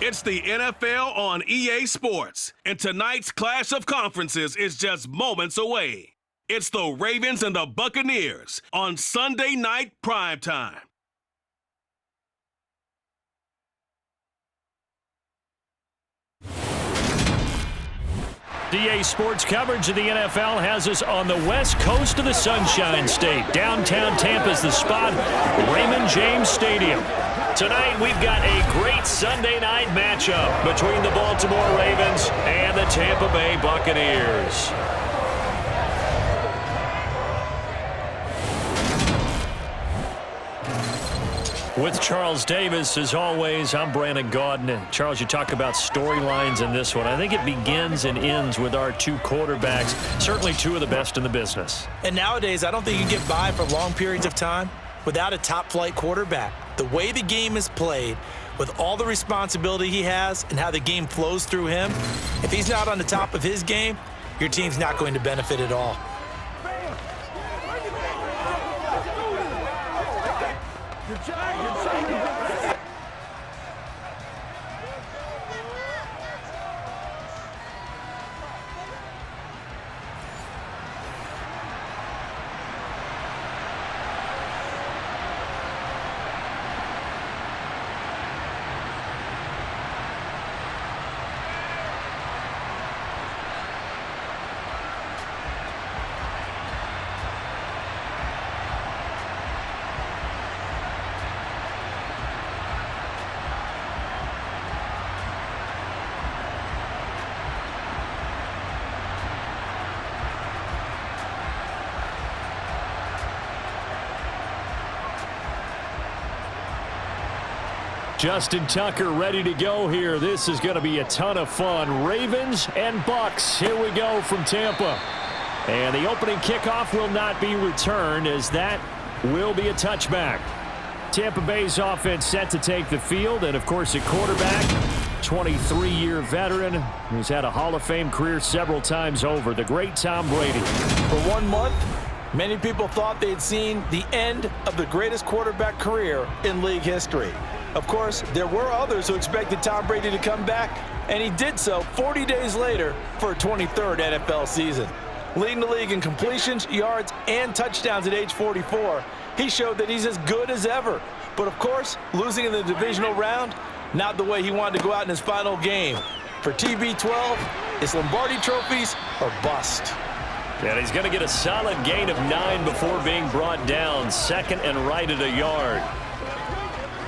It's the NFL on EA Sports, and tonight's clash of conferences is just moments away. It's the Ravens and the Buccaneers on Sunday night primetime. EA Sports coverage of the NFL has us on the west coast of the Sunshine State. Downtown Tampa's the spot, Raymond James Stadium. Tonight we've got a great Sunday night matchup between the Baltimore Ravens and the Tampa Bay Buccaneers. With Charles Davis, as always, I'm Brandon Gaudin. Charles, you talk about storylines in this one. I think it begins and ends with our two quarterbacks, certainly two of the best in the business. And nowadays, I don't think you can get by for long periods of time without a top-flight quarterback. The way the game is played, with all the responsibility he has and how the game flows through him, if he's not on the top of his game, your team's not going to benefit at all. Justin Tucker ready to go here. This is going to be a ton of fun. Ravens and Bucks. Here we go from Tampa. And the opening kickoff will not be returned, as that will be a touchback. Tampa Bay's offense set to take the field. And, of course, a quarterback, 23-year veteran who's had a Hall of Fame career several times over, the great Tom Brady. For 1 month, many people thought they'd seen the end of the greatest quarterback career in league history. Of course, there were others who expected Tom Brady to come back, and he did so 40 days later for a 23rd NFL season. Leading the league in completions, yards, and touchdowns at age 44, he showed that he's as good as ever. But of course, losing in the divisional round, not the way he wanted to go out in his final game. For TB12, it's Lombardi trophies or bust. And he's going to get a solid gain of 9 before being brought down, second and right at a yard.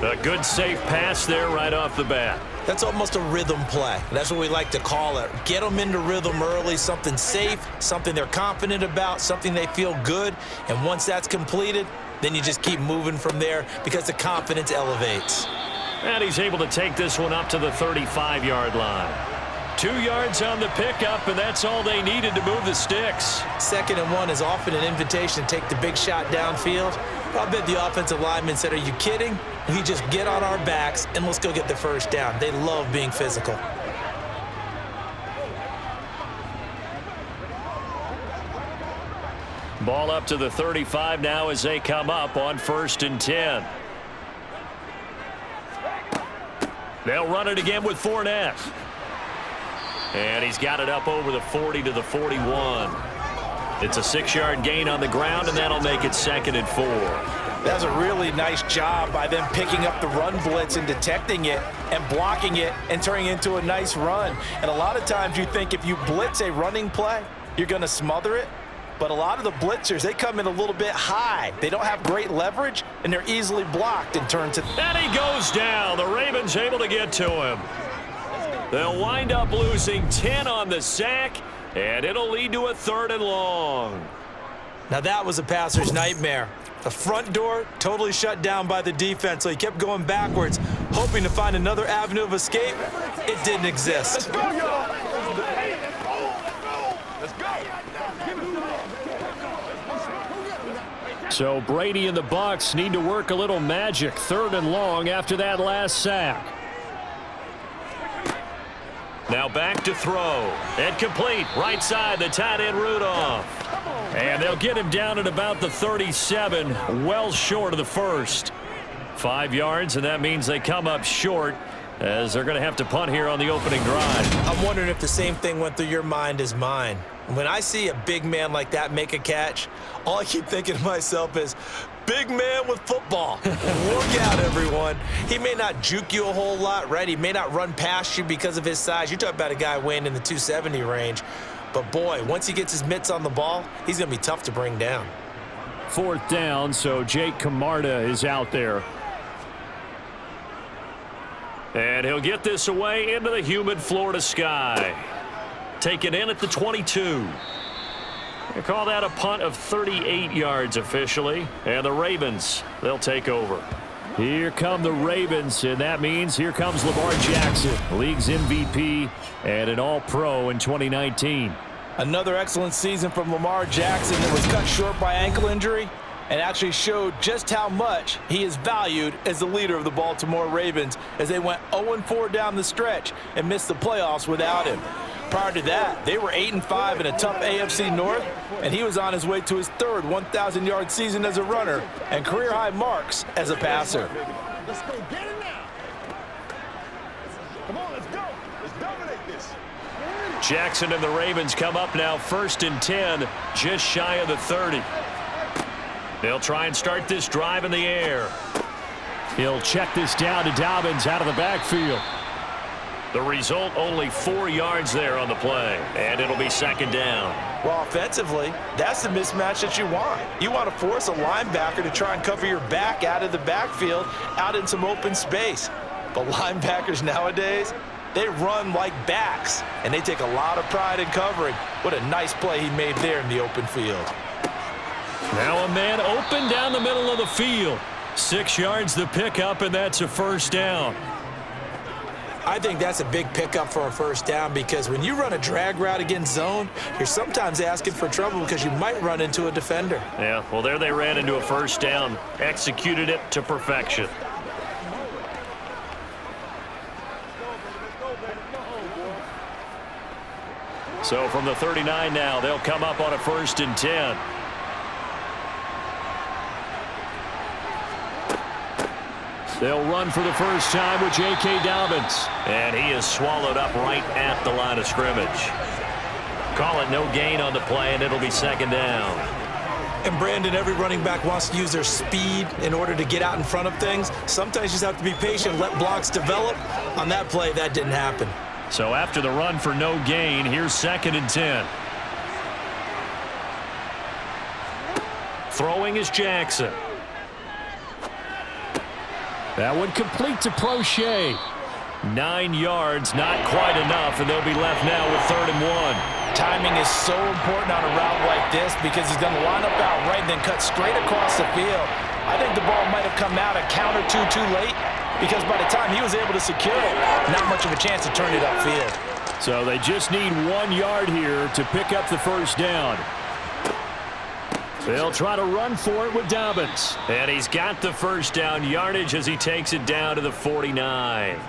A good safe pass there right off the bat. That's almost a rhythm play. That's what we like to call it. Get them into rhythm early, something safe, something they're confident about, something they feel good. And once that's completed, then you just keep moving from there because the confidence elevates. And he's able to take this one up to the 35-yard line. 2 yards on the pickup, and that's all they needed to move the sticks. 2nd and 1 is often an invitation to take the big shot downfield. I bet the offensive lineman said, "Are you kidding? We just get on our backs and let's go get the first down." They love being physical. Ball up to the 35 now as they come up on 1st and 10. They'll run it again with Fournette. And he's got it up over the 40 to the 41. It's a 6-yard gain on the ground, and that'll make it 2nd and 4. That was a really nice job by them picking up the run blitz and detecting it and blocking it and turning it into a nice run. And a lot of times you think if you blitz a running play, you're going to smother it. But a lot of the blitzers, they come in a little bit high. They don't have great leverage, and they're easily blocked and turned to... And he goes down. The Ravens able to get to him. They'll wind up losing 10 on the sack, and it'll lead to a 3rd and long. Now that was a passer's nightmare. The front door totally shut down by the defense, so he kept going backwards, hoping to find another avenue of escape. It didn't exist. Let's go, y'all. Let's go. So Brady and the Bucs need to work a little magic. 3rd and long after that last sack. Now back to throw. And complete. Right side, the tight end Rudolph. And they'll get him down at about the 37, well short of the first. 5 yards, and that means they come up short. as they're going to have to punt here on the opening drive. I'm wondering if the same thing went through your mind as mine. When I see a big man like that make a catch, all I keep thinking to myself is, big man with football. Look out, everyone. He may not juke you a whole lot, right? He may not run past you because of his size. You're talking about a guy weighing in the 270 range. But, boy, once he gets his mitts on the ball, he's going to be tough to bring down. 4th down, so Jake Camarda is out there. And he'll get this away into the humid Florida sky. Taken in at the 22. They call that a punt of 38 yards officially. And the Ravens, they'll take over. Here come the Ravens, and that means here comes Lamar Jackson, league's MVP and an All-Pro in 2019. Another excellent season from Lamar Jackson that was cut short by ankle injury and actually showed just how much he is valued as the leader of the Baltimore Ravens as they went 0-4 down the stretch and missed the playoffs without him. Prior to that, they were 8-5 in a tough AFC North, and he was on his way to his 3rd 1,000-yard season as a runner and career-high marks as a passer. Let's go get it now. Come on, let's go. Let's dominate this. Jackson and the Ravens come up now 1st and 10, just shy of the 30. They'll try and start this drive in the air. He'll check this down to Dobbins out of the backfield. The result, only 4 yards there on the play, and it'll be 2nd down. Well, offensively, that's the mismatch that you want. You want to force a linebacker to try and cover your back out of the backfield, out in some open space. But linebackers nowadays, they run like backs, and they take a lot of pride in covering. What a nice play he made there in the open field. Now a man open down the middle of the field. 6 yards the pickup, and that's a 1st down. I think that's a big pickup for a 1st down because when you run a drag route against zone, you're sometimes asking for trouble because you might run into a defender. Yeah, well, there they ran into a 1st down. Executed it to perfection. So from the 39 now, they'll come up on a 1st and 10. They'll run for the first time with J.K. Dobbins. And he is swallowed up right at the line of scrimmage. Call it no gain on the play, and it'll be 2nd down. And, Brandon, every running back wants to use their speed in order to get out in front of things. Sometimes you just have to be patient, let blocks develop. On that play, that didn't happen. So after the run for no gain, here's 2nd and 10. Throwing is Jackson. That one complete to Prochet. 9 yards, not quite enough, and they'll be left now with 3rd and 1. Timing is so important on a route like this because he's going to line up out right and then cut straight across the field. I think the ball might have come out a count or two too late because by the time he was able to secure it, not much of a chance to turn it upfield. So they just need 1 yard here to pick up the 1st down. They'll try to run for it with Dobbins. And he's got the 1st down yardage as he takes it down to the 49.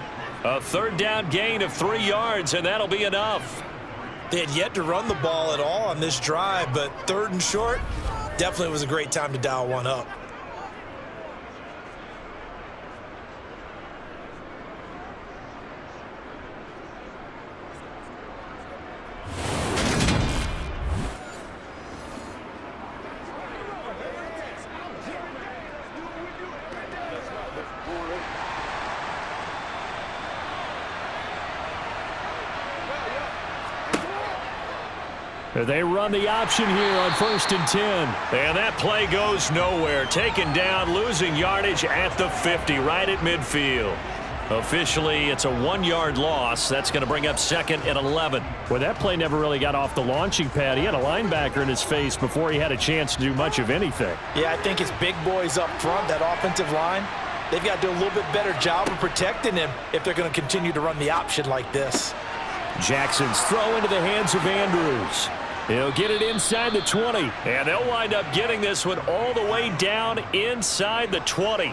A 3rd down gain of 3 yards, and that'll be enough. They had yet to run the ball at all on this drive, but 3rd and short definitely was a great time to dial one up. They run the option here on 1st and 10. And that play goes nowhere. Taken down, losing yardage at the 50, right at midfield. Officially, it's a 1-yard loss. That's going to bring up 2nd and 11. Well, that play never really got off the launching pad. He had a linebacker in his face before he had a chance to do much of anything. Yeah, I think his big boys up front, that offensive line, they've got to do a little bit better job of protecting him if they're going to continue to run the option like this. Jackson's throw into the hands of Andrews. He'll get it inside the 20. And they'll wind up getting this one all the way down inside the 20.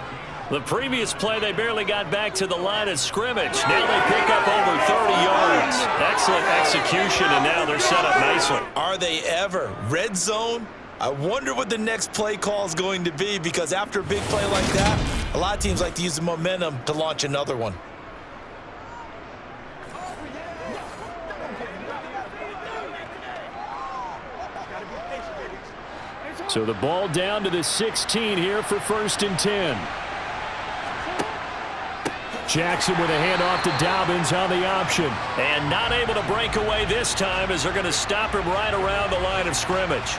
The previous play, they barely got back to the line of scrimmage. Now they pick up over 30 yards. Excellent execution, and now they're set up nicely. Are they ever? Red zone? I wonder what the next play call is going to be, because after a big play like that, a lot of teams like to use the momentum to launch another one. So the ball down to the 16 here for 1st and 10. Jackson with a handoff to Dobbins on the option. And not able to break away this time as they're going to stop him right around the line of scrimmage.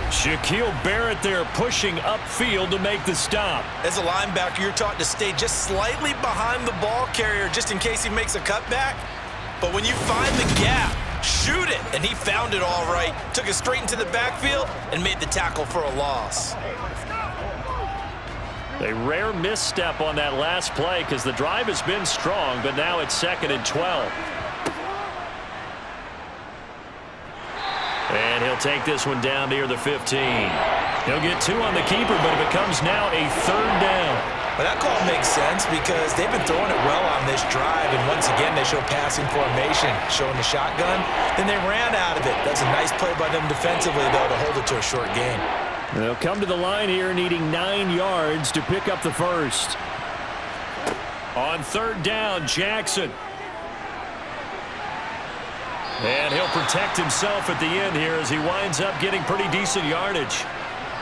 Shaquille Barrett there pushing upfield to make the stop. As a linebacker, you're taught to stay just slightly behind the ball carrier just in case he makes a cutback. But when you find the gap, shoot it. And he found it all right. Took it straight into the backfield and made the tackle for a loss. A rare misstep on that last play because the drive has been strong, but now it's 2nd and 12. And he'll take this one down near the 15. He'll get 2 on the keeper, but it becomes now a 3rd down. But that call makes sense because they've been throwing it well on this drive, and once again they show passing formation, showing the shotgun. Then they ran out of it. That's a nice play by them defensively, though, to hold it to a short gain. They'll come to the line here needing 9 yards to pick up the first. On 3rd down, Jackson. And he'll protect himself at the end here as he winds up getting pretty decent yardage.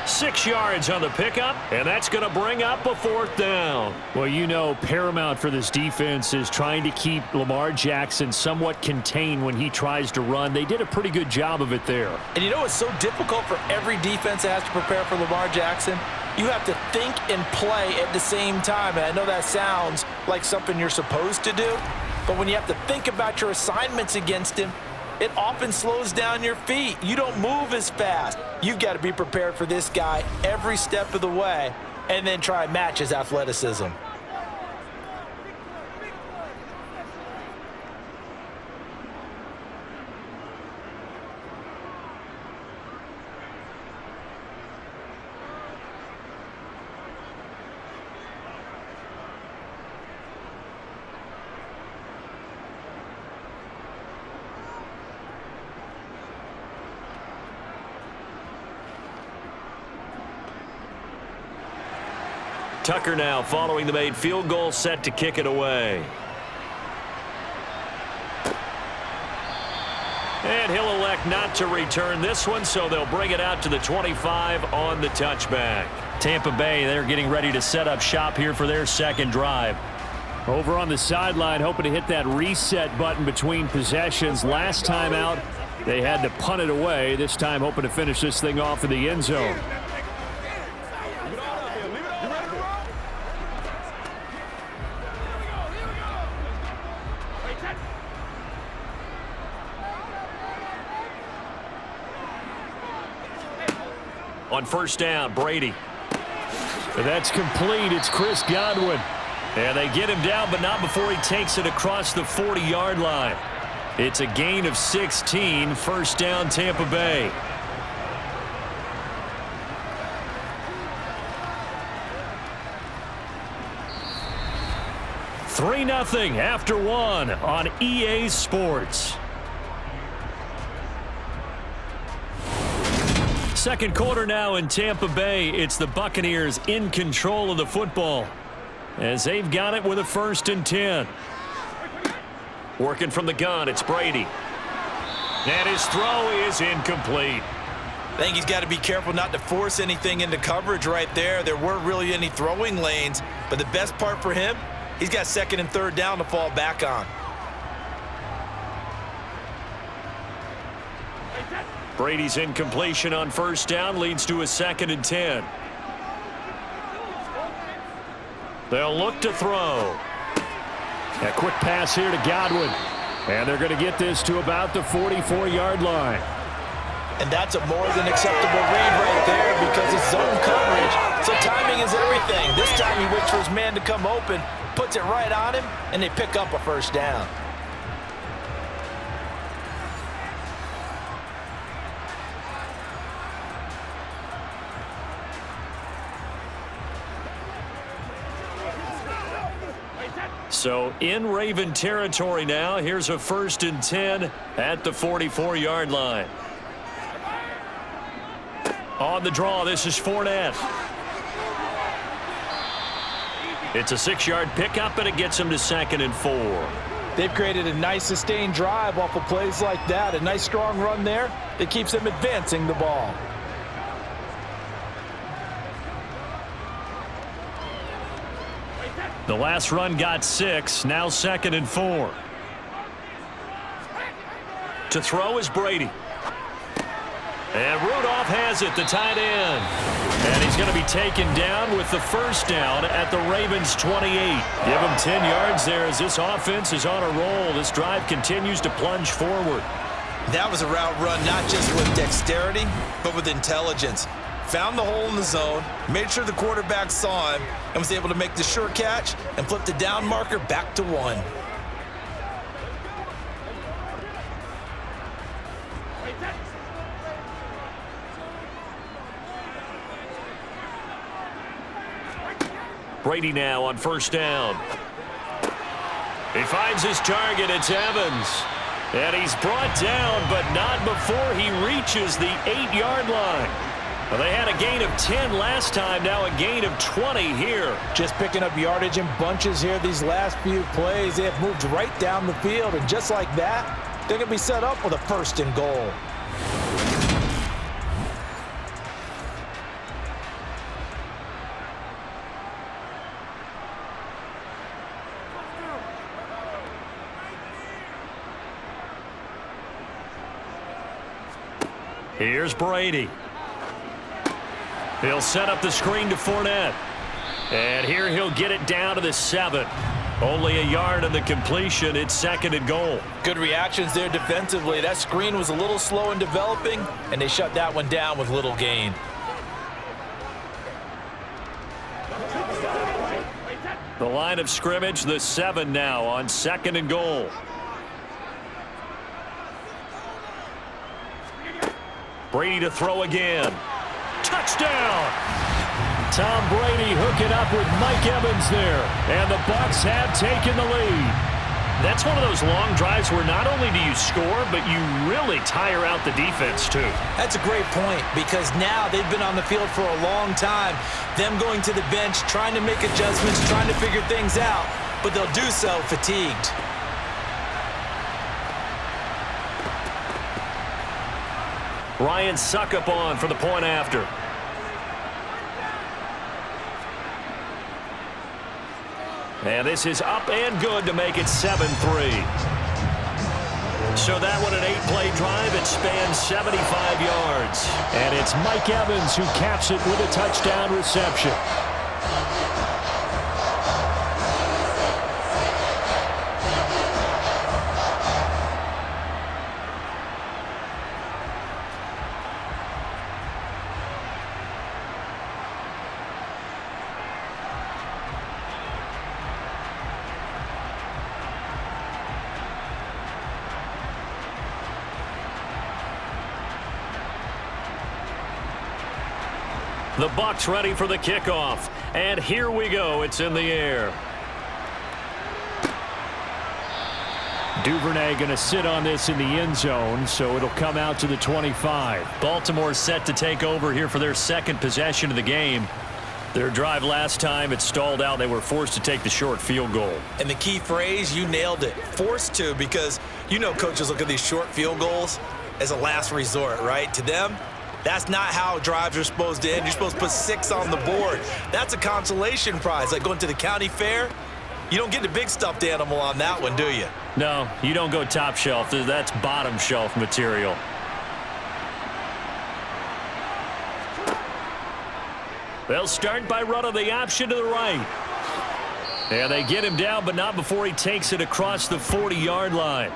6 yards on the pickup, and that's going to bring up a 4th down. Well, you know, paramount for this defense is trying to keep Lamar Jackson somewhat contained when he tries to run. They did a pretty good job of it there. And you know it's so difficult for every defense that has to prepare for Lamar Jackson? You have to think and play at the same time. And I know that sounds like something you're supposed to do, but when you have to think about your assignments against him, it often slows down your feet. You don't move as fast. You've got to be prepared for this guy every step of the way and then try and match his athleticism. Tucker now following the made field goal, set to kick it away. And he'll elect not to return this one, so they'll bring it out to the 25 on the touchback. Tampa Bay, they're getting ready to set up shop here for their 2nd drive. Over on the sideline, hoping to hit that reset button between possessions. Last time out, they had to punt it away. This time hoping to finish this thing off in the end zone. On 1st down, Brady. And that's complete. It's Chris Godwin. And they get him down, but not before he takes it across the 40-yard line. It's a gain of 16, 1st down, Tampa Bay. Three 3-0 after 1 on EA Sports. Second quarter now in Tampa Bay. It's the Buccaneers in control of the football as they've got it with a 1st and 10. Working from the gun, it's Brady. And his throw is incomplete. I think he's got to be careful not to force anything into coverage right there. There weren't really any throwing lanes, but the best part for him, he's got 2nd and 3rd down to fall back on. Brady's incompletion on 1st down leads to a 2nd and 10. They'll look to throw. A quick pass here to Godwin. And they're going to get this to about the 44-yard line. And that's a more than acceptable read right there because it's zone coverage. So timing is everything. This time he waits for his man to come open, puts it right on him, and they pick up a 1st down. So in Raven territory now. Here's a 1st and 10 at the 44-yard line. On the draw, this is Fournette. It's a 6-yard pickup, and it gets him to 2nd and 4. They've created a nice sustained drive off of plays like that. A nice strong run there that keeps them advancing the ball. The last run got 6, now 2nd and 4. To throw is Brady. And Rudolph has it, the tight end. And he's going to be taken down with the first down at the Ravens' 28. Give him 10 yards there as this offense is on a roll. This drive continues to plunge forward. That was a route run not just with dexterity, but with intelligence. Found the hole in the zone, made sure the quarterback saw him, and was able to make the sure catch and flip the down marker back to 1. Brady now on first down. He finds his target. It's Evans. And he's brought down, but not before he reaches the 8-yard line. Well, they had a gain of 10 last time, now a gain of 20 here. Just picking up yardage in bunches here these last few plays. They have moved right down the field, and just like that, they're going to be set up with a 1st and goal. Here's Brady. He'll set up the screen to Fournette. And here he'll get it down to the 7. Only a yard on the completion. It's 2nd and goal. Good reactions there defensively. That screen was a little slow in developing, and they shut that one down with little gain. The line of scrimmage, the 7 now on 2nd and goal. Brady to throw again. Touchdown! Tom Brady hooking up with Mike Evans there. And the Bucs have taken the lead. That's one of those long drives where not only do you score, but you really tire out the defense too. That's a great point, because now they've been on the field for a long time. Them going to the bench, trying to make adjustments, trying to figure things out, but they'll do so fatigued. Ryan Suckup on for the point after. And this is up and good to make it 7-3. So that one an 8-play drive. It spans 75 yards. And it's Mike Evans who caps it with a touchdown reception. The Bucs ready for the kickoff. And here we go. It's in the air. Duvernay going to sit on this in the end zone, so it'll come out to the 25. Baltimore set to take over here for their 2nd possession of the game. Their drive last time, it stalled out. They were forced to take the short field goal. And the key phrase, you nailed it. Forced to, because you know coaches look at these short field goals as a last resort, right? To them, that's not how drives are supposed to end. You're supposed to put 6 on the board. That's a consolation prize, like going to the county fair. You don't get the big stuffed animal on that one, do you? No, you don't go top shelf. That's bottom shelf material. They'll start by running the option to the right. And they get him down, but not before he takes it across the 40-yard line.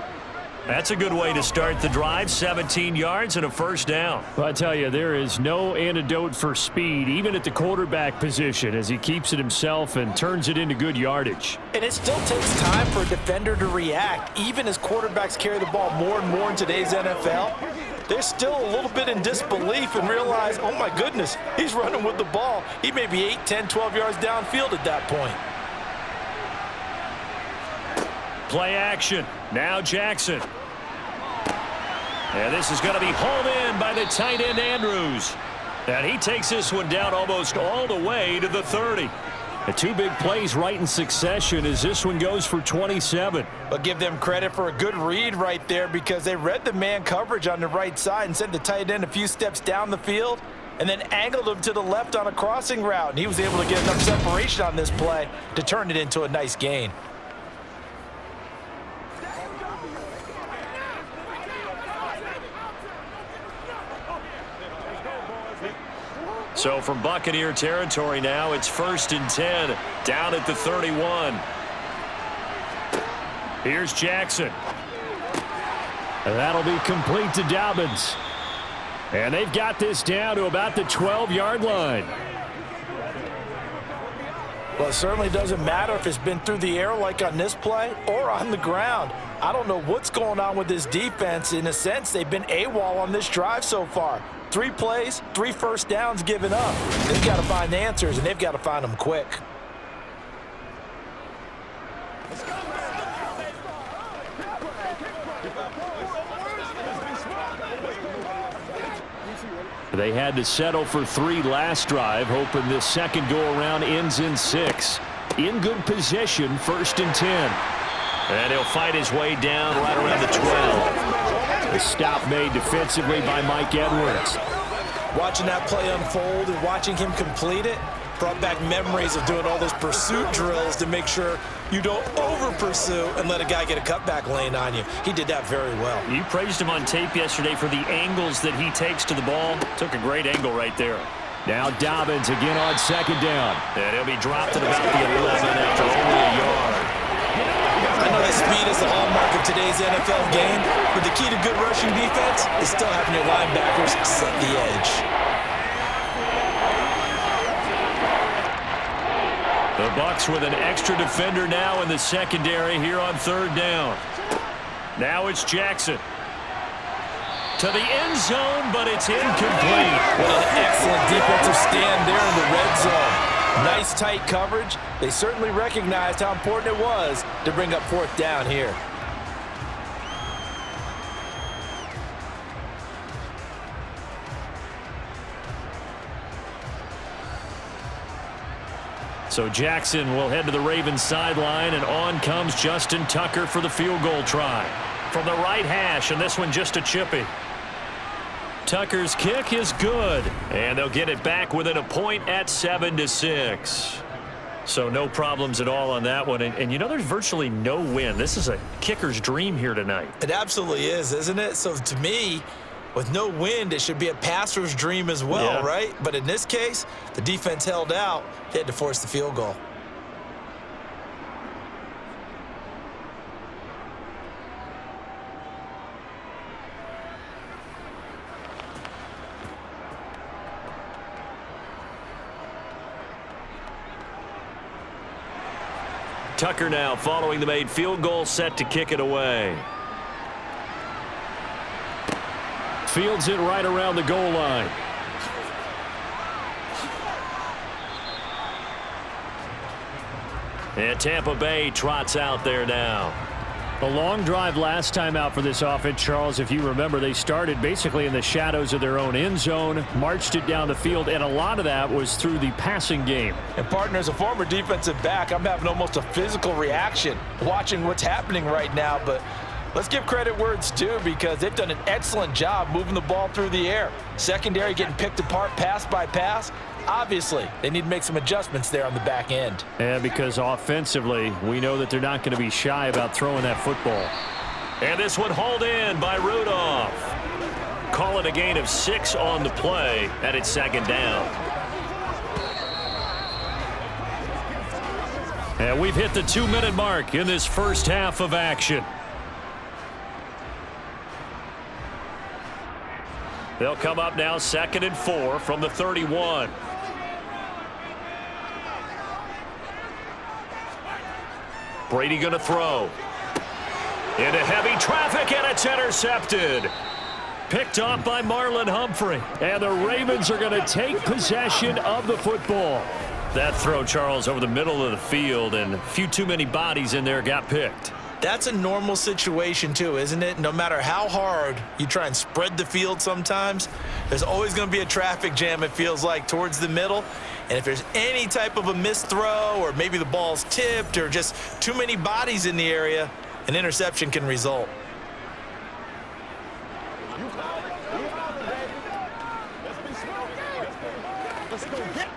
That's a good way to start the drive. 17 yards and a first down. Well, I tell you, there is no antidote for speed, even at the quarterback position, as he keeps it himself and turns it into good yardage. And it still takes time for a defender to react, even as quarterbacks carry the ball more and more in today's NFL. They're still a little bit in disbelief and realize, oh my goodness, he's running with the ball. He may be 8, 10, 12 yards downfield at that point. Play action. Now Jackson. And this is going to be hauled in by the tight end Andrews. And he takes this one down almost all the way to the 30. The 2 big plays right in succession as this one goes for 27. But give them credit for a good read right there, because they read the man coverage on the right side and sent the tight end a few steps down the field and then angled him to the left on a crossing route, and he was able to get enough separation on this play to turn it into a nice gain. So from Buccaneer territory now, it's 1st and 10, down at the 31. Here's Jackson. And that'll be complete to Dobbins. And they've got this down to about the 12-yard line. Well, it certainly doesn't matter if it's been through the air like on this play or on the ground. I don't know what's going on with this defense. In a sense, they've been AWOL on this drive so far. 3 plays, 3 first downs given up. They've got to find answers, and they've got to find them quick. They had to settle for 3 last drive, hoping this second go-around ends in 6. In good position, 1st and 10. And he'll fight his way down right around the 12. The stop made defensively by Mike Edwards. Watching that play unfold and watching him complete it brought back memories of doing all those pursuit drills to make sure you don't over-pursue and let a guy get a cutback lane on you. He did that very well. You praised him on tape yesterday for the angles that he takes to the ball. Took a great angle right there. Now Dobbins again on 2nd down. And he'll be dropped at about the 11 after only a yard. I know that speed is the hallmark of today's NFL game, but the key to good rushing defense is still having your linebackers set the edge. The Bucs with an extra defender now in the secondary here on 3rd down. Now it's Jackson. To the end zone, but it's incomplete. What an excellent defensive stand there in the red zone. Nice tight coverage. They certainly recognized how important it was to bring up 4th down here. So Jackson will head to the Ravens sideline, and on comes Justin Tucker for the field goal try. From the right hash, and this one just a chippy. Tucker's kick is good, and they'll get it back within a point at 7-6. So no problems at all on that one. And you know, there's virtually no win. This is a kicker's dream here tonight. It absolutely is, isn't it? So to me, with no wind, it should be a passer's dream as well, right? But in this case, the defense held out. They had to force the field goal. Tucker now following the made field goal, set to kick it away. Fields it right around the goal line. And Tampa Bay trots out there now. A long drive last time out for this offense, Charles. If you remember, they started basically in the shadows of their own end zone, marched it down the field, and a lot of that was through the passing game. And partner, as a former defensive back, I'm having almost a physical reaction watching what's happening right now. But let's give credit where it's due, because they've done an excellent job moving the ball through the air. Secondary getting picked apart pass by pass. Obviously, they need to make some adjustments there on the back end. And because offensively, we know that they're not going to be shy about throwing that football. And this one hauled in by Rudolph. Call it a gain of 6 on the play, and it's 2nd down. And we've hit the 2-minute mark in this first half of action. They'll come up now 2nd and 4 from the 31. Brady going to throw. Into heavy traffic, and it's intercepted. Picked off by Marlon Humphrey. And the Ravens are going to take possession of the football. That throw, Charles, over the middle of the field, and a few too many bodies in there got picked. That's a normal situation too, isn't it? No matter how hard you try and spread the field sometimes, there's always going to be a traffic jam, it feels like, towards the middle. And if there's any type of a missed throw, or maybe the ball's tipped, or just too many bodies in the area, an interception can result. Let's go get.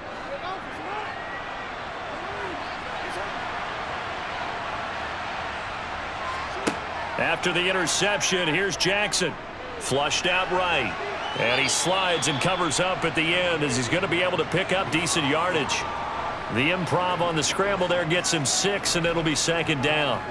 After the interception, here's Jackson. Flushed out right. And he slides and covers up at the end as he's going to be able to pick up decent yardage. The improv on the scramble there gets him 6, and it'll be second down.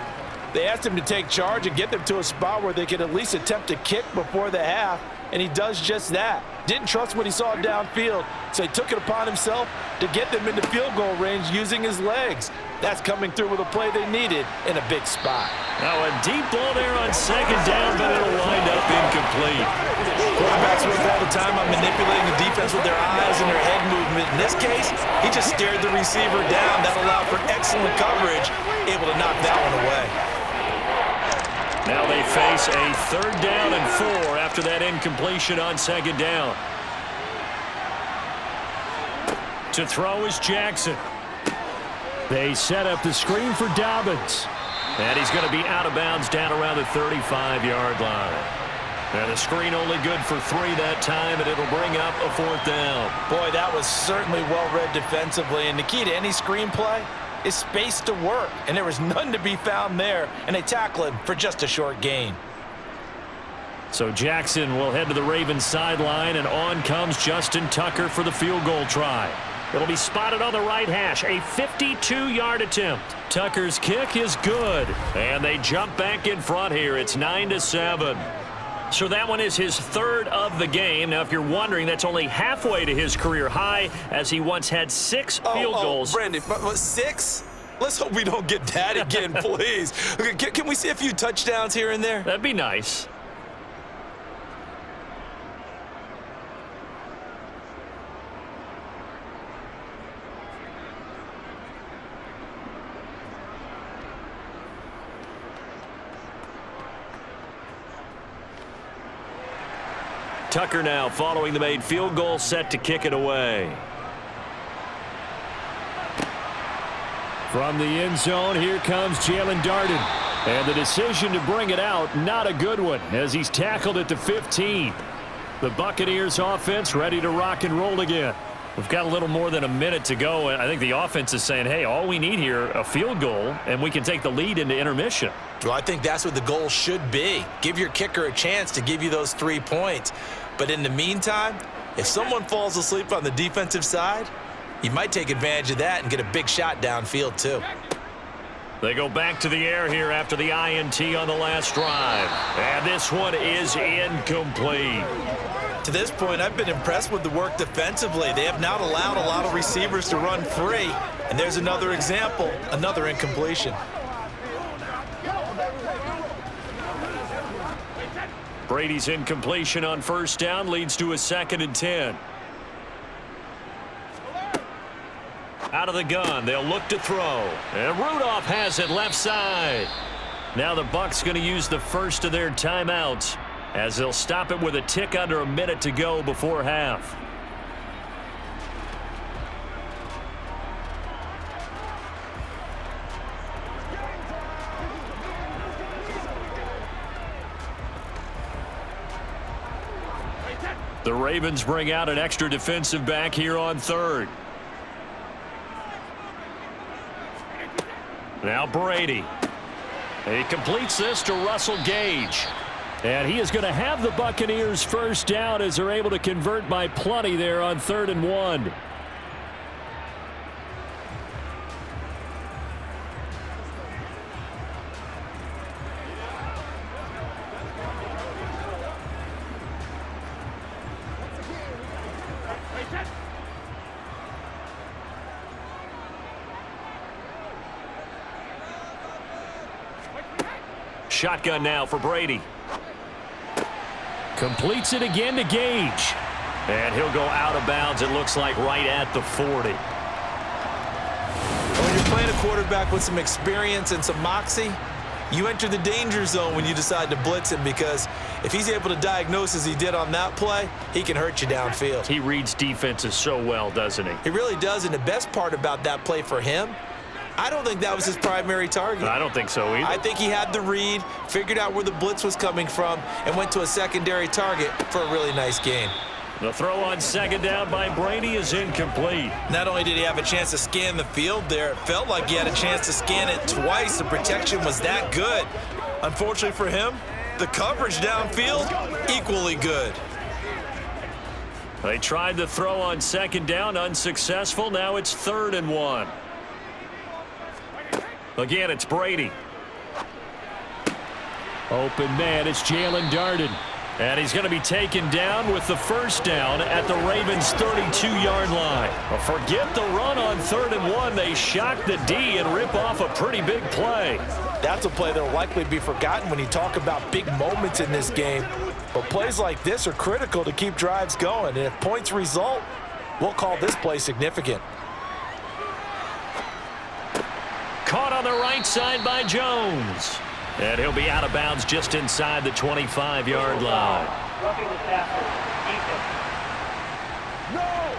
They asked him to take charge and get them to a spot where they could at least attempt to kick before the half, and he does just that. Didn't trust what he saw downfield, so he took it upon himself to get them into field goal range using his legs. That's coming through with a play they needed in a big spot. Now a deep ball there on second down, but it'll wind up incomplete. Quarterbacks work all the time on manipulating the defense with their eyes and their head movement. In this case, he just stared the receiver down. That allowed for excellent coverage, able to knock that one away. Now they face a 3rd down and 4 after that incompletion on second down. To throw is Jackson. They set up the screen for Dobbins. And he's going to be out of bounds down around the 35-yard line. And the screen only good for 3 that time, and it'll bring up a 4th down. Boy, that was certainly well-read defensively. And the key to any screen play is space to work. And there was none to be found there. And they tackle him for just a short gain. So Jackson will head to the Ravens sideline, and on comes Justin Tucker for the field goal try. It'll be spotted on the right hash, a 52-yard attempt. Tucker's kick is good, and they jump back in front here. It's 9-7. So that one is his 3rd of the game. Now, if you're wondering, that's only halfway to his career high, as he once had 6 field goals. Brandon, 6? Let's hope we don't get that again, please. Okay, can we see a few touchdowns here and there? That'd be nice. Tucker now following the made field goal, set to kick it away. From the end zone, here comes Jalen Darden. And the decision to bring it out, not a good one, as he's tackled at the 15. The Buccaneers offense ready to rock and roll again. We've got a little more than a minute to go, and I think the offense is saying, hey, all we need here, a field goal, and we can take the lead into intermission. Well, I think that's what the goal should be. Give your kicker a chance to give you those 3 points. But in the meantime, if someone falls asleep on the defensive side, you might take advantage of that and get a big shot downfield too. They go back to the air here after the INT on the last drive. And this one is incomplete. To this point, I've been impressed with the work defensively. They have not allowed a lot of receivers to run free. And there's another example, another incompletion. Brady's incompletion on 1st down leads to a 2nd and 10. Out of the gun, they'll look to throw. And Rudolph has it left side. Now the Bucs going to use the first of their timeouts, as they'll stop it with a tick under a minute to go before half. The Ravens bring out an extra defensive back here on 3rd. Now Brady. He completes this to Russell Gage. And he is going to have the Buccaneers 1st down as they're able to convert by plenty there on 3rd and 1. Shotgun now for Brady. Completes it again to Gage. And he'll go out of bounds, it looks like, right at the 40. When you're playing a quarterback with some experience and some moxie, you enter the danger zone when you decide to blitz him, because if he's able to diagnose as he did on that play, he can hurt you downfield. He reads defenses so well, doesn't he? He really does, and the best part about that play for him, I don't think that was his primary target. I don't think so either. I think he had the read, figured out where the blitz was coming from, and went to a secondary target for a really nice gain. The throw on second down by Brady is incomplete. Not only did he have a chance to scan the field there, it felt like he had a chance to scan it twice. The protection was that good. Unfortunately for him, the coverage downfield, equally good. They tried the throw on second down, unsuccessful. Now it's 3rd and 1. Again, it's Brady. Open man, it's Jalen Darden. And he's going to be taken down with the first down at the Ravens' 32-yard line. Well, forget the run on 3rd and 1. They shock the D and rip off a pretty big play. That's a play that will likely be forgotten when you talk about big moments in this game. But plays like this are critical to keep drives going. And if points result, we'll call this play significant. Caught on the right side by Jones. And he'll be out of bounds just inside the 25-yard line. Roughing the passer. Defense.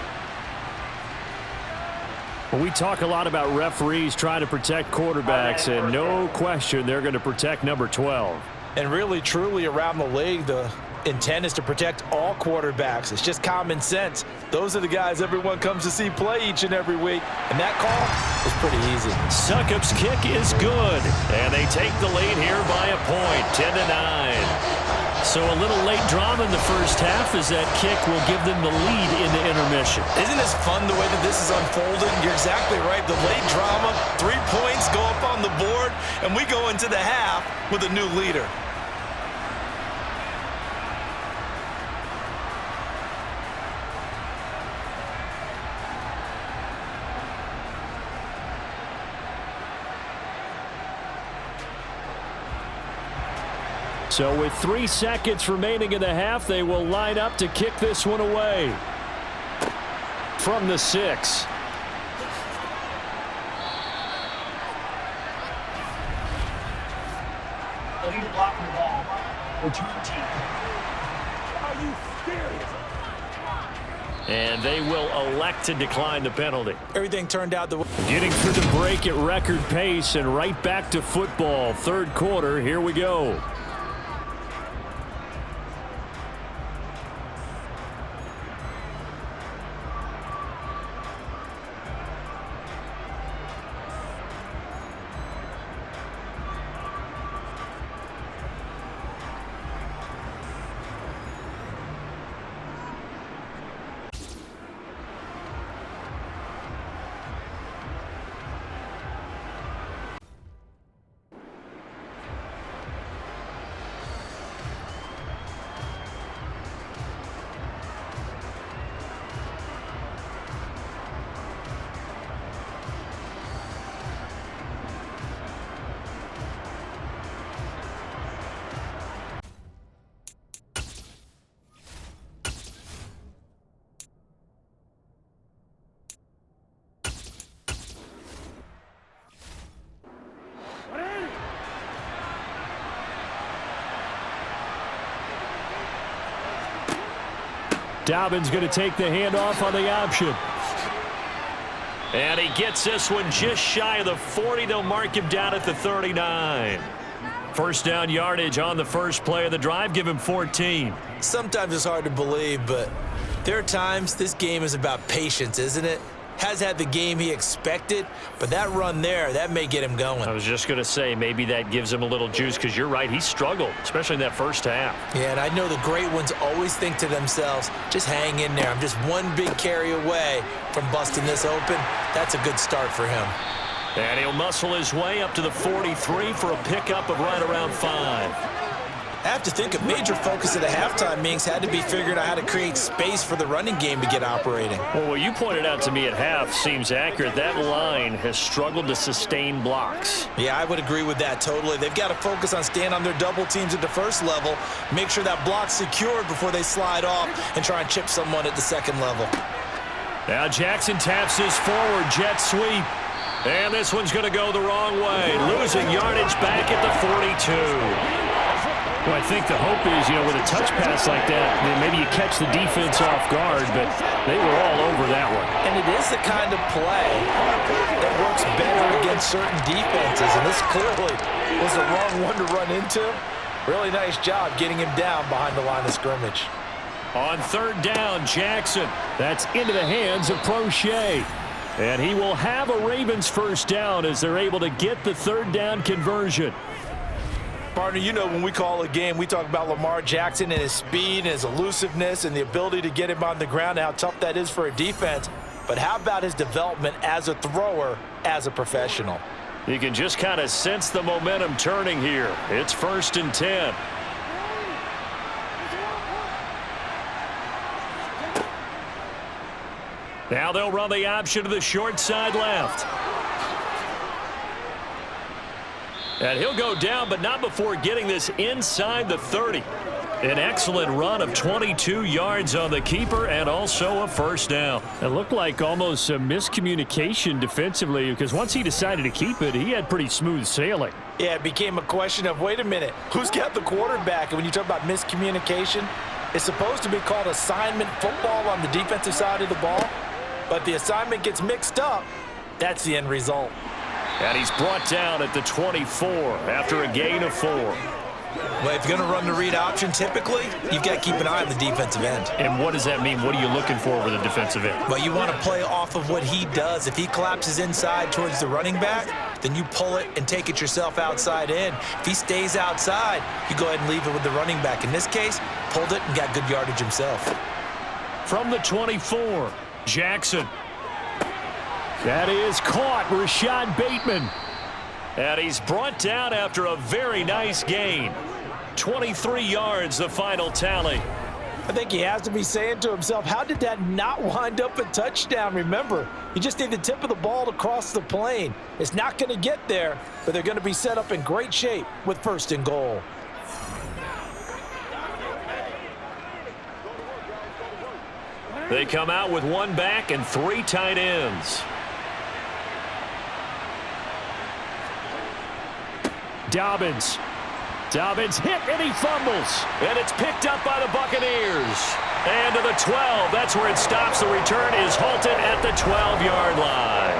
Well, we talk a lot about referees trying to protect quarterbacks, and no question they're going to protect number 12. And really, truly, around the league, the intent is to protect all quarterbacks. It's just common sense. Those are the guys everyone comes to see play each and every week. And that call is pretty easy. Succop's kick is good. And they take the lead here by a point, 10-9. So a little late drama in the first half as that kick will give them the lead in the intermission. Isn't this fun the way that this is unfolding? You're exactly right. The late drama, 3 points go up on the board, and we go into the half with a new leader. So with 3 seconds remaining in the half, they will line up to kick this one away. From the 6. Lead blocking the ball. Return team. Are you serious? And they will elect to decline the penalty. Everything turned out the way. Getting through the break at record pace and right back to football. 3rd quarter, here we go. Dobbins going to take the handoff on the option. And he gets this one just shy of the 40. They'll mark him down at the 39. First down yardage on the first play of the drive. Give him 14. Sometimes it's hard to believe, but there are times this game is about patience, isn't it? Has had the game he expected, but that run there, that may get him going. I was just going to say, maybe that gives him a little juice, because you're right, he struggled, especially in that first half. Yeah, and I know the great ones always think to themselves, just hang in there. I'm just one big carry away from busting this open. That's a good start for him. And he'll muscle his way up to the 43 for a pickup of right around 5. I have to think a major focus of the halftime meetings had to be figuring out how to create space for the running game to get operating. Well, what you pointed out to me at half seems accurate. That line has struggled to sustain blocks. Yeah, I would agree with that totally. They've got to focus on staying on their double teams at the first level, make sure that block's secured before they slide off and try and chip someone at the second level. Now Jackson taps his forward jet sweep. And this one's going to go the wrong way. Losing yardage back at the 42. Well, I think the hope is, with a touch pass like that, maybe you catch the defense off guard, but they were all over that one. And it is the kind of play that works better against certain defenses, and this clearly was the wrong one to run into. Really nice job getting him down behind the line of scrimmage. On third down, Jackson. That's into the hands of Prochet. And he will have a Ravens first down as they're able to get the third down conversion. Partner, you know when we call a game, we talk about Lamar Jackson and his speed and his elusiveness and the ability to get him on the ground and how tough that is for a defense. But how about his development as a thrower, as a professional? You can just kind of sense the momentum turning here. It's 1st and 10. Now they'll run the option to the short side left. And he'll go down, but not before getting this inside the 30. An excellent run of 22 yards on the keeper and also a first down. It looked like almost a miscommunication defensively because once he decided to keep it, he had pretty smooth sailing. Yeah, it became a question of, wait a minute, who's got the quarterback? And when you talk about miscommunication, it's supposed to be called assignment football on the defensive side of the ball. But the assignment gets mixed up. That's the end result. And he's brought down at the 24 after a gain of 4. Well, if you're going to run the read option, typically, you've got to keep an eye on the defensive end. And what does that mean? What are you looking for with a defensive end? Well, you want to play off of what he does. If he collapses inside towards the running back, then you pull it and take it yourself outside in. If he stays outside, you go ahead and leave it with the running back. In this case, pulled it and got good yardage himself. From the 24, Jackson. That is caught, Rashad Bateman. And he's brought down after a very nice gain. 23 yards, the final tally. I think he has to be saying to himself, how did that not wind up a touchdown? Remember, you just need the tip of the ball to cross the plane. It's not going to get there, but they're going to be set up in great shape with 1st and goal. They come out with 1 back and 3 tight ends. Dobbins hit and he fumbles. And it's picked up by the Buccaneers. And to the 12. That's where it stops. The return is halted at the 12-yard line.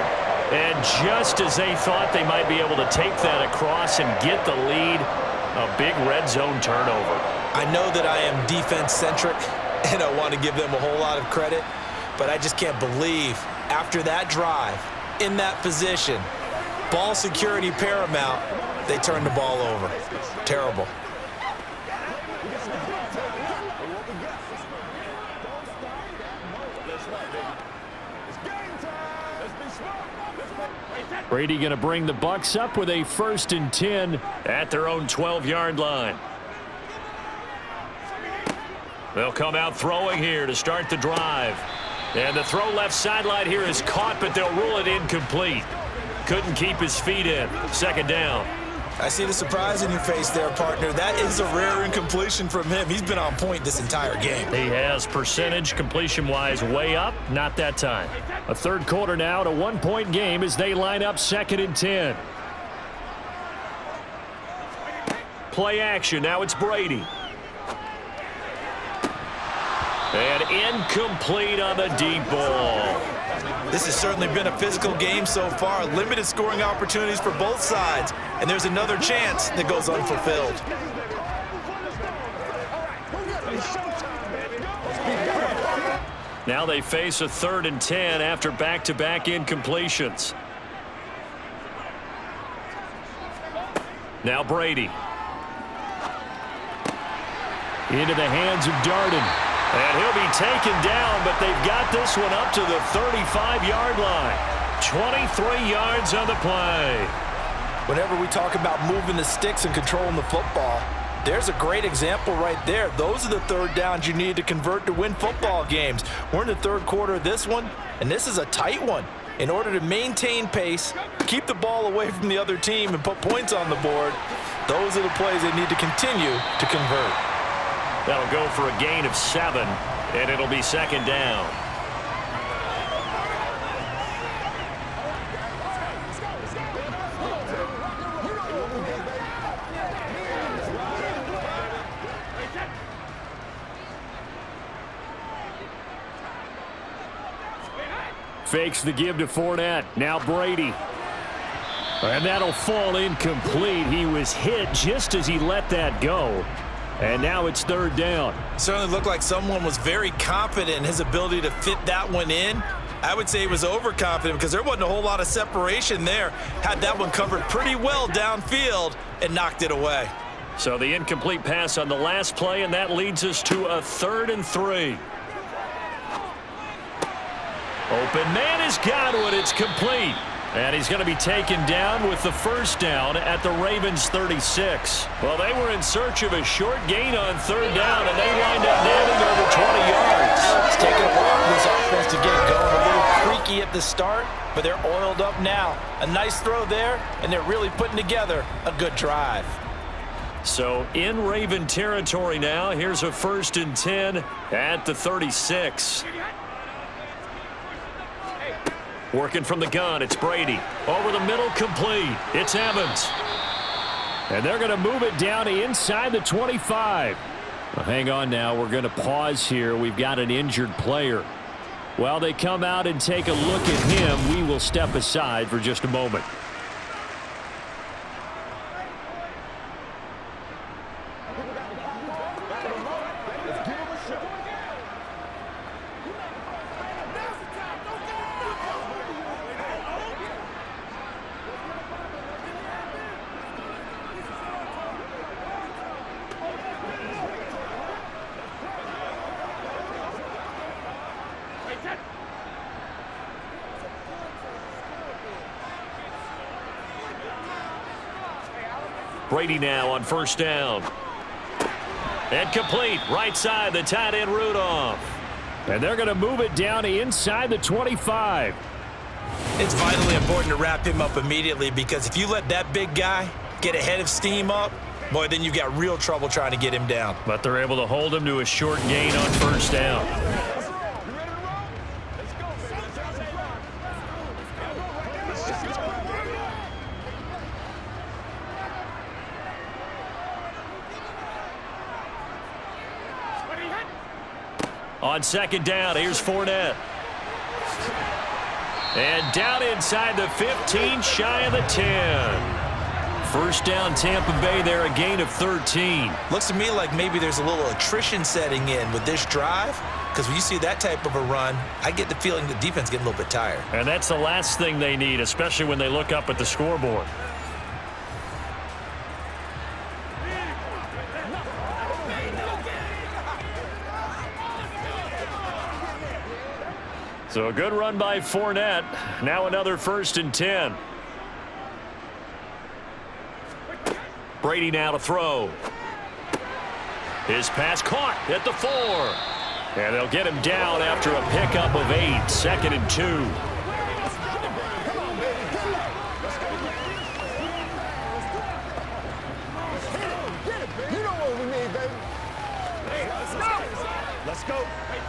And just as they thought they might be able to take that across and get the lead, a big red zone turnover. I know that I am defense-centric, and I want to give them a whole lot of credit, but I just can't believe after that drive, in that position, ball security paramount, they turned the ball over. Terrible. Brady going to bring the Bucs up with a 1st and 10 at their own 12-yard line. They'll come out throwing here to start the drive. And the throw left sideline here is caught, but they'll rule it incomplete. Couldn't keep his feet in. 2nd down. I see the surprise in your face there, partner. That is a rare incompletion from him. He's been on point this entire game. He has percentage completion-wise way up. Not that time. A 3rd quarter now, to 1-point game as they line up 2nd and 10. Play action. Now it's Brady. And incomplete on the deep ball. This has certainly been a physical game so far. Limited scoring opportunities for both sides. And there's another chance that goes unfulfilled. Now they face a 3rd and 10 after back-to-back incompletions. Now Brady. Into the hands of Darden. And he'll be taken down, but they've got this one up to the 35-yard line. 23 yards on the play. Whenever we talk about moving the sticks and controlling the football, there's a great example right there. Those are the 3rd downs you need to convert to win football games. We're in the 3rd quarter of this one, and this is a tight one. In order to maintain pace, keep the ball away from the other team, and put points on the board, those are the plays they need to continue to convert. That'll go for a gain of 7, and it'll be 2nd down. Fakes the give to Fournette. Now Brady. And that'll fall incomplete. He was hit just as he let that go. And now it's third down. Certainly looked like someone was very confident in his ability to fit that one in. I would say he was overconfident because there wasn't a whole lot of separation there. Had that one covered pretty well downfield and knocked it away. So the incomplete pass on the last play, and that leads us to a 3rd and 3. Open man has got it. It's complete. And he's going to be taken down with the first down at the Ravens 36. Well, they were in search of a short gain on 3rd down, and they wind up nabbing over 20 yards. It's taken a while for this offense to get going. A little creaky at the start, but they're oiled up now. A nice throw there, and they're really putting together a good drive. So in Raven territory now, here's a 1st and 10 at the 36. Working from the gun, it's Brady. Over the middle, complete. It's Evans. And they're going to move it down inside the 25. Well, hang on now. We're going to pause here. We've got an injured player. While they come out and take a look at him, we will step aside for just a moment. Brady now on 1st down. And complete. Right side, the tight end Rudolph. And they're going to move it down inside the 25. It's vitally important to wrap him up immediately because if you let that big guy get ahead of steam up, boy, then you've got real trouble trying to get him down. But they're able to hold him to a short gain on 1st down. On 2nd down, here's Fournette. And down inside the 15, shy of the 10. 1st down, Tampa Bay there, a gain of 13. Looks to me like maybe there's a little attrition setting in with this drive because when you see that type of a run, I get the feeling the defense getting a little bit tired. And that's the last thing they need, especially when they look up at the scoreboard. So a good run by Fournette. Now another 1st and 10. Brady now to throw. His pass caught at the 4. And they'll get him down after a pickup of 8. 2nd and 2. Let's go.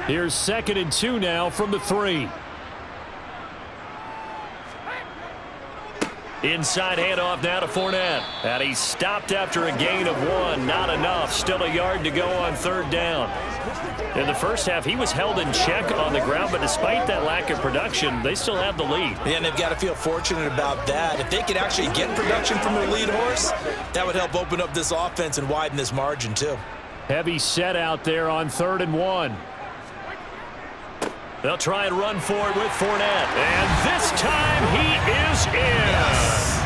Here's 2nd and 2 now from the 3. Inside handoff now to Fournette. And he's stopped after a gain of 1. Not enough. Still a yard to go on 3rd down. In the first half, he was held in check on the ground, but despite that lack of production, they still have the lead. Yeah, and they've got to feel fortunate about that. If they could actually get production from their lead horse, that would help open up this offense and widen this margin too. Heavy set out there on 3rd and 1. They'll try and run forward with Fournette. And this time he is in. Yes.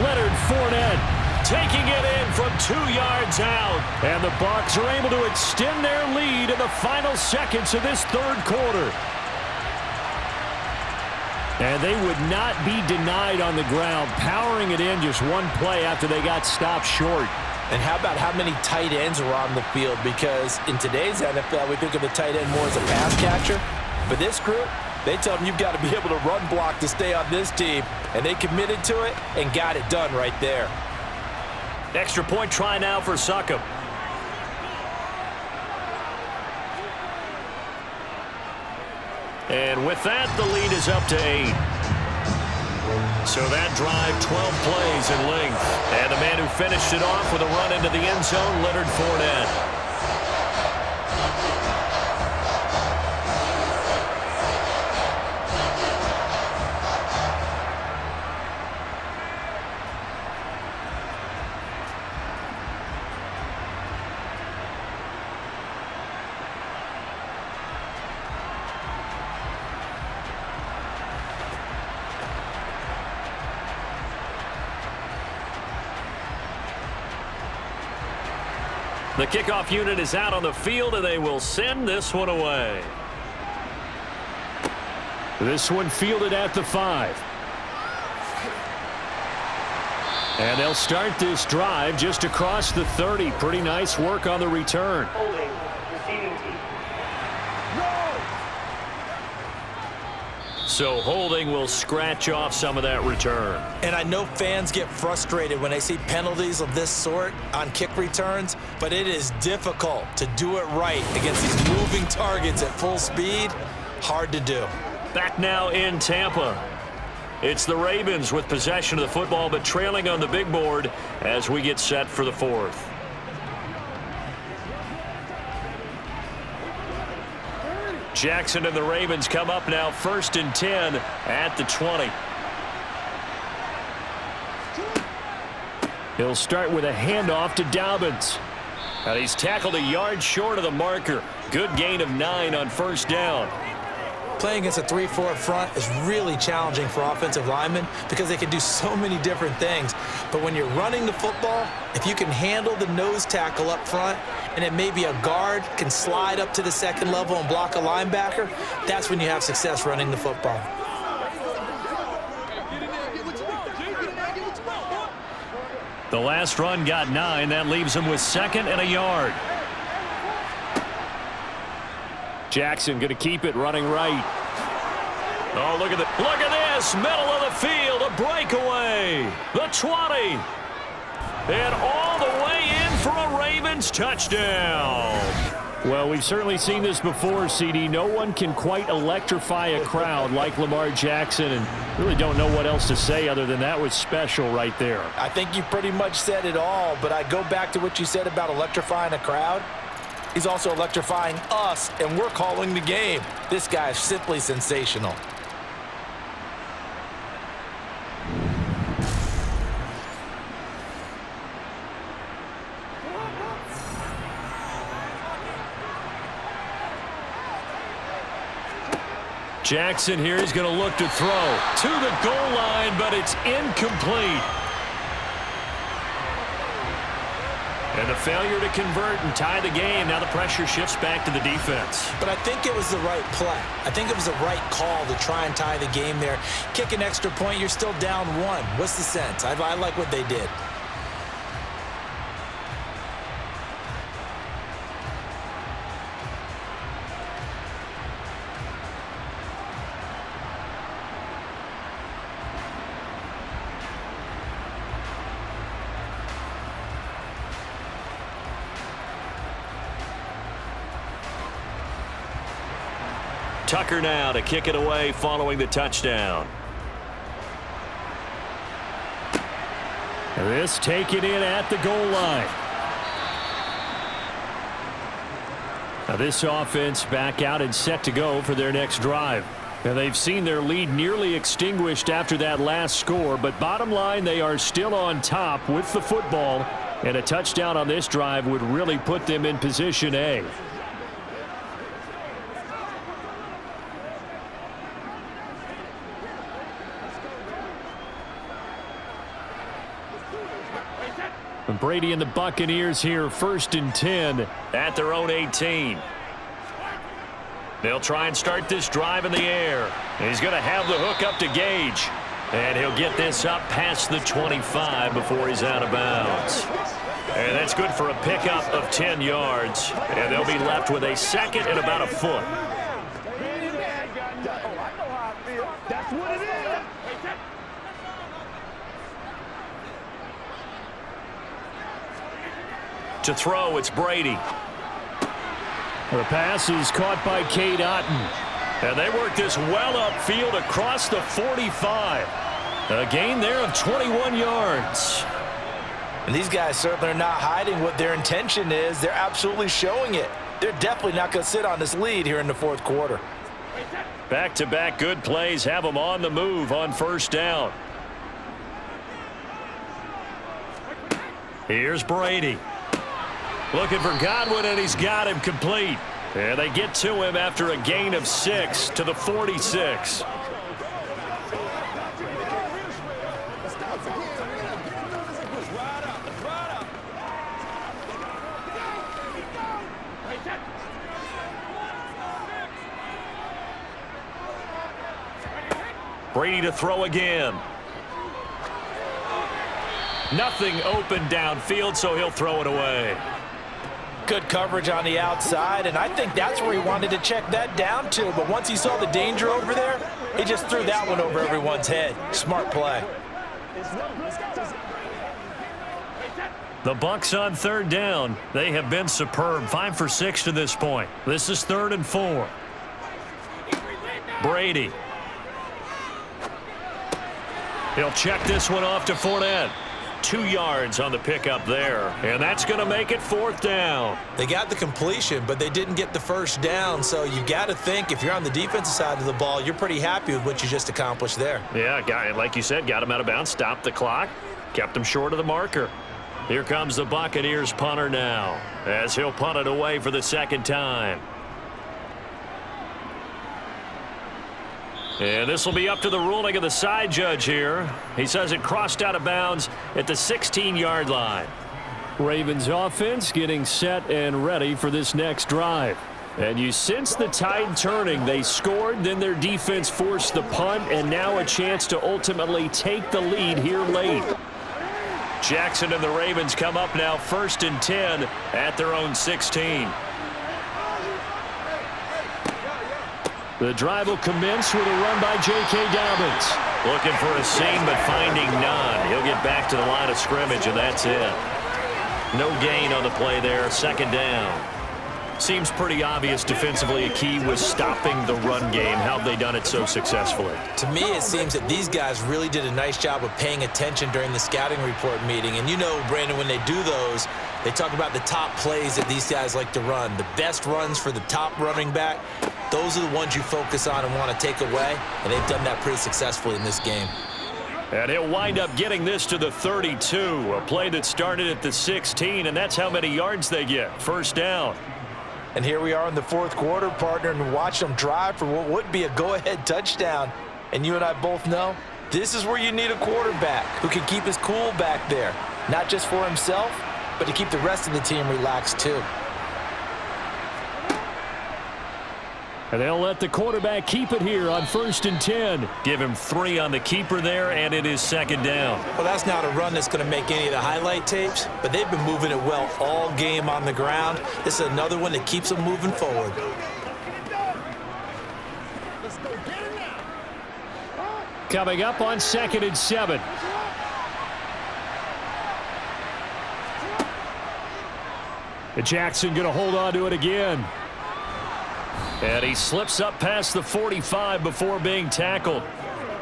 Leonard Fournette taking it in from 2 yards out. And the Bucs are able to extend their lead in the final seconds of this 3rd quarter. And they would not be denied on the ground, powering it in just one play after they got stopped short. And how about how many tight ends were on the field? Because in today's NFL, we think of the tight end more as a pass catcher. But this group, they tell them you've got to be able to run block to stay on this team. And they committed to it and got it done right there. Extra point try now for Succop. And with that, the lead is up to 8. So that drive, 12 plays in length. And the man who finished it off with a run into the end zone, Leonard Fournette. The kickoff unit is out on the field, and they will send this one away. This one fielded at the 5. And they'll start this drive just across the 30. Pretty nice work on the return. Holding. Receiving team. So holding will scratch off some of that return. And I know fans get frustrated when they see penalties of this sort on kick returns, but it is difficult to do it right against these moving targets at full speed. Hard to do. Back now in Tampa. It's the Ravens with possession of the football, but trailing on the big board as we get set for the 4th. Jackson and the Ravens come up now 1st and 10 at the 20. He'll start with a handoff to Dobbins. And he's tackled a yard short of the marker. Good gain of 9 on 1st down. Playing against a 3-4 front is really challenging for offensive linemen because they can do so many different things. But when you're running the football, if you can handle the nose tackle up front, and then maybe a guard can slide up to the second level and block a linebacker, that's when you have success running the football. The last run got 9. That leaves him with 2nd and a yard. Jackson going to keep it running right. Oh, look at this. Middle of the field. A breakaway. The 20. And all the way in for a Ravens touchdown. Well, we've certainly seen this before, CD. No one can quite electrify a crowd like Lamar Jackson, and really don't know what else to say other than that was special right there. I think you pretty much said it all, but I go back to what you said about electrifying a crowd. He's also electrifying us, and we're calling the game. This guy is simply sensational. Jackson here is going to look to throw to the goal line, but it's incomplete. And the failure to convert and tie the game. Now the pressure shifts back to the defense. But I think it was the right play. I think it was the right call to try and tie the game there. Kick an extra point, you're still down 1. What's the sense? I like what they did. Tucker now to kick it away following the touchdown. This taken in at the goal line. Now this offense back out and set to go for their next drive. Now they've seen their lead nearly extinguished after that last score, but bottom line, they are still on top with the football, and a touchdown on this drive would really put them in position A. Brady and the Buccaneers here, 1st and 10 at their own 18. They'll try and start this drive in the air. He's going to have the hook up to Gage. And he'll get this up past the 25 before he's out of bounds. And that's good for a pickup of 10 yards. And they'll be left with a 2nd and about a foot. That's what it is. To throw, it's Brady. The pass is caught by Cade Otton. And they work this well upfield across the 45. A gain there of 21 yards. And these guys certainly are not hiding what their intention is. They're absolutely showing it. They're definitely not going to sit on this lead here in the 4th quarter. Back-to-back good plays have them on the move on 1st down. Here's Brady. Looking for Godwin, and he's got him complete. And they get to him after a gain of 6 to the 46. Brady to throw again. Nothing open downfield, so he'll throw it away. Good coverage on the outside, and I think that's where he wanted to check that down to. But once he saw the danger over there, he just threw that one over everyone's head. Smart play. The Bucs on third down. They have been superb. 5 for 6 to this point. This is 3rd and 4. Brady. He'll check this one off to Fournette. 2 yards on the pickup there. And that's going to make it 4th down. They got the completion, but they didn't get the first down. So you got to think if you're on the defensive side of the ball, you're pretty happy with what you just accomplished there. Yeah, like you said, got him out of bounds, stopped the clock, kept him short of the marker. Here comes the Buccaneers punter now, as he'll punt it away for the 2nd time. And this will be up to the ruling of the side judge here. He says it crossed out of bounds at the 16-yard line. Ravens offense getting set and ready for this next drive. And you sense the tide turning. They scored, then their defense forced the punt, and now a chance to ultimately take the lead here late. Jackson and the Ravens come up now 1st and 10 at their own 16. The drive will commence with a run by J.K. Dobbins. Looking for a seam, but finding none. He'll get back to the line of scrimmage, and that's it. No gain on the play there. 2nd down. Seems pretty obvious defensively a key was stopping the run game. How have they done it so successfully? To me, it seems that these guys really did a nice job of paying attention during the scouting report meeting. And you know, Brandon, when they do those, they talk about the top plays that these guys like to run. The best runs for the top running back, those are the ones you focus on and want to take away. And they've done that pretty successfully in this game. And he'll wind up getting this to the 32. A play that started at the 16, and that's how many yards they get. 1st down. And here we are in the 4th quarter, partner, and watch them drive for what would be a go-ahead touchdown. And you and I both know this is where you need a quarterback who can keep his cool back there, not just for himself, but to keep the rest of the team relaxed too. And they'll let the quarterback keep it here on 1st and 10. Give him 3 on the keeper there, and it is 2nd down. Well, that's not a run that's going to make any of the highlight tapes, but they've been moving it well all game on the ground. This is another one that keeps them moving forward. Coming up on 2nd and 7. And Jackson going to hold on to it again. And he slips up past the 45 before being tackled.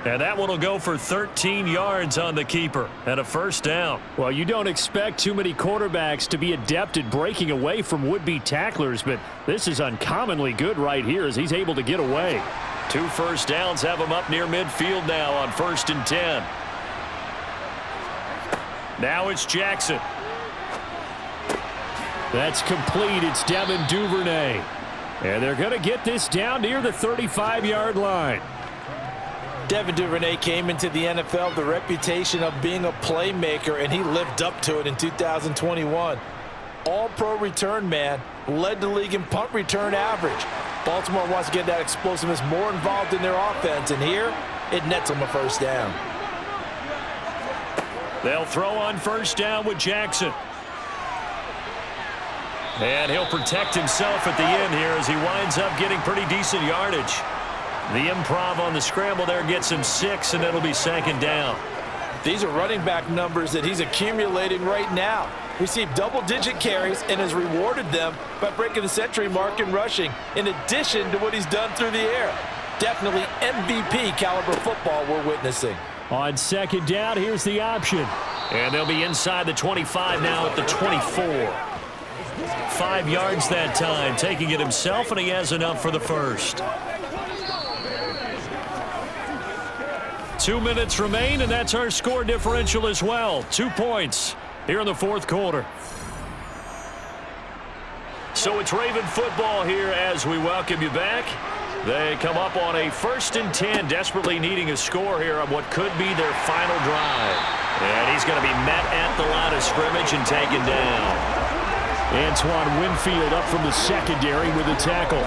And that one will go for 13 yards on the keeper and a 1st down. Well, you don't expect too many quarterbacks to be adept at breaking away from would-be tacklers, but this is uncommonly good right here as he's able to get away. 2 first downs have him up near midfield now on 1st and 10. Now it's Jackson. That's complete. It's Devin Duvernay. And they're going to get this down near the 35-yard line. Devin Duvernay came into the NFL with the reputation of being a playmaker, and he lived up to it in 2021. All-pro return man, led the league in punt return average. Baltimore wants to get that explosiveness more involved in their offense, and here it nets them a 1st down. They'll throw on 1st down with Jackson. And he'll protect himself at the end here as he winds up getting pretty decent yardage. The improv on the scramble there gets him 6, and it'll be 2nd down. These are running back numbers that he's accumulating right now. Received double-digit carries and has rewarded them by breaking the century mark in rushing, in addition to what he's done through the air. Definitely MVP caliber football we're witnessing. On 2nd down, here's the option. And they'll be inside the 25 now at the 24. 5 yards that time, taking it himself, and he has enough for the 1st. 2 minutes remain, and that's our score differential as well. 2 points here in the 4th quarter. So it's Raven football here as we welcome you back. They come up on a 1st and 10, desperately needing a score here on what could be their final drive. And he's going to be met at the line of scrimmage and taken down. Antoine Winfield up from the secondary with the tackle.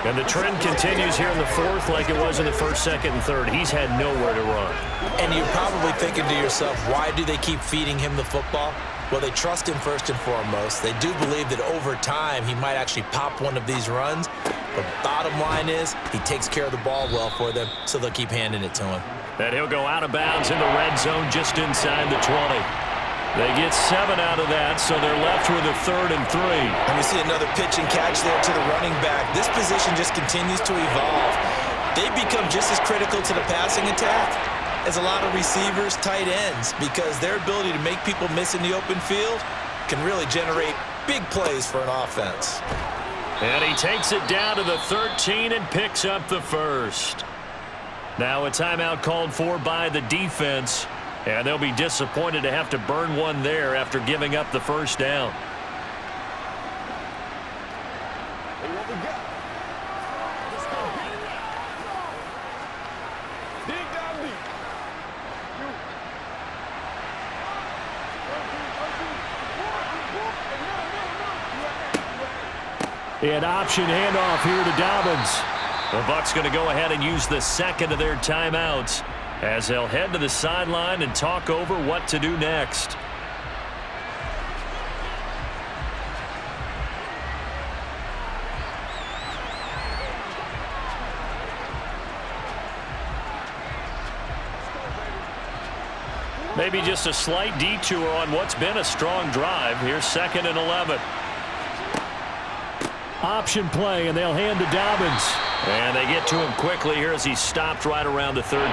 And the trend continues here in the fourth like it was in the first, second, and third. He's had nowhere to run. And you're probably thinking to yourself, why do they keep feeding him the football? Well, they trust him first and foremost. They do believe that over time he might actually pop one of these runs. But bottom line is he takes care of the ball well for them, so they'll keep handing it to him. And he'll go out of bounds in the red zone just inside the 20. They get 7 out of that, so they're left with a 3rd and 3. And we see another pitch and catch there to the running back. This position just continues to evolve. They become just as critical to the passing attack as a lot of receivers, tight ends, because their ability to make people miss in the open field can really generate big plays for an offense. And he takes it down to the 13 and picks up the first. Now a timeout called for by the defense, and they'll be disappointed to have to burn one there after giving up the first down. An option handoff here to Dobbins. The Bucs going to go ahead and use the second of their timeouts as they'll head to the sideline and talk over what to do next. Maybe just a slight detour on what's been a strong drive. Here's 2nd and 11. Option play, and they'll hand to Dobbins. And they get to him quickly here as he stopped right around the 13.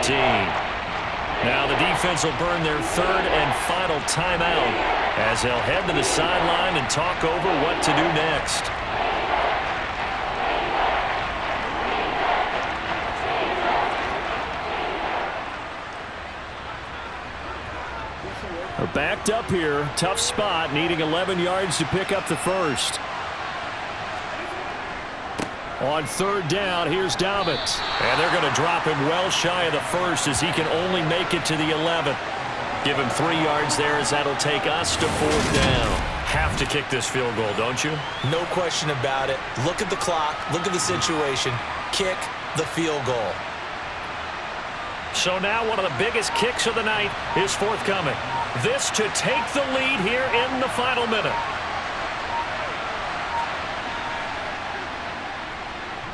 Now the defense will burn their 3rd and final timeout as they'll head to the sideline and talk over what to do next. They're backed up here. Tough spot, needing 11 yards to pick up the first. On 3rd down, here's Dobbins. And they're going to drop him well shy of the first as he can only make it to the 11th. Give him 3 yards there as that'll take us to 4th down. Have to kick this field goal, don't you? No question about it. Look at the clock. Look at the situation. Kick the field goal. So now one of the biggest kicks of the night is forthcoming. This to take the lead here in the final minute.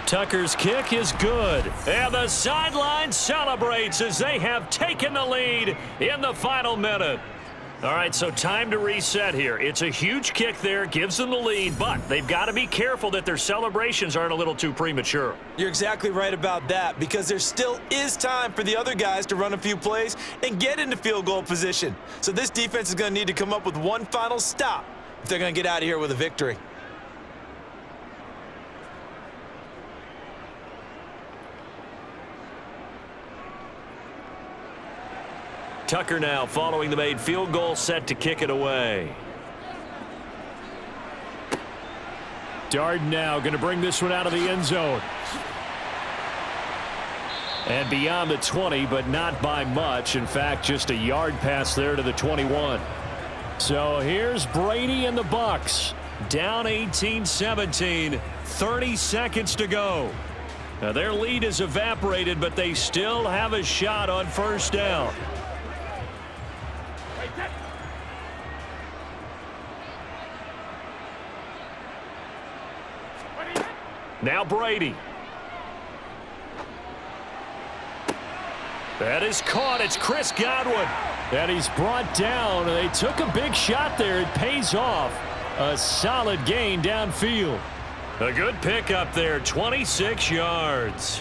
Tucker's kick is good. And the sideline celebrates as they have taken the lead in the final minute. All right, so time to reset here. It's a huge kick there, gives them the lead, but they've got to be careful that their celebrations aren't a little too premature. You're exactly right about that, because there still is time for the other guys to run a few plays and get into field goal position. So this defense is going to need to come up with one final stop if they're going to get out of here with a victory. Tucker now following the made field goal, set to kick it away. Darden now going to bring this one out of the end zone. And beyond the 20, but not by much. In fact, just a yard pass there to the 21. So here's Brady and the Bucs. Down 18-17, 30 seconds to go. Now their lead is evaporated, but they still have a shot on 1st down. Now Brady. That is caught. It's Chris Godwin. And he's brought down. They took a big shot there. It pays off. A solid gain downfield. A good pick up there. 26 yards.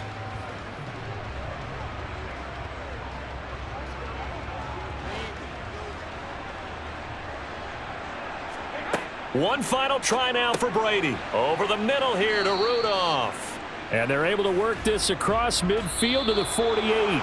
One final try now for Brady. Over the middle here to Rudolph. And they're able to work this across midfield to the 48.